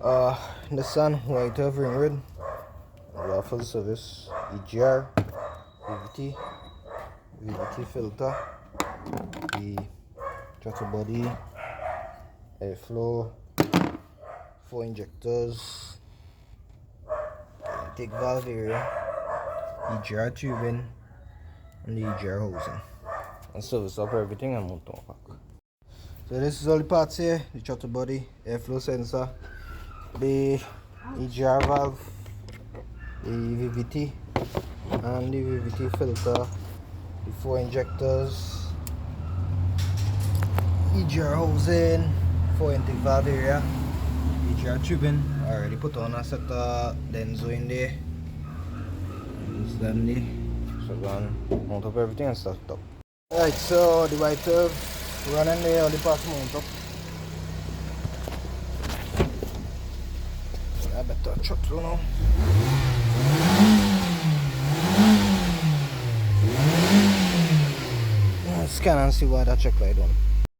Nissan Y12 Wingroad, full service, EGR, VVT filter, the throttle body, airflow, 4 injectors, intake valve area, EGR tubing, and the EGR housing. And service up everything and mount on pack. So this is all the parts here: the throttle body, airflow sensor, the EGR valve, the VVT and the VVT filter, the 4 injectors, EGR housing, 4 intake valve area, EGR tubing. I already put on a set of Denso in there. Instantly, so go and mount up everything and start it up. Alright, so the Y12 running there, all the parts mount up. I better shut through now. Scan and see what that check light on.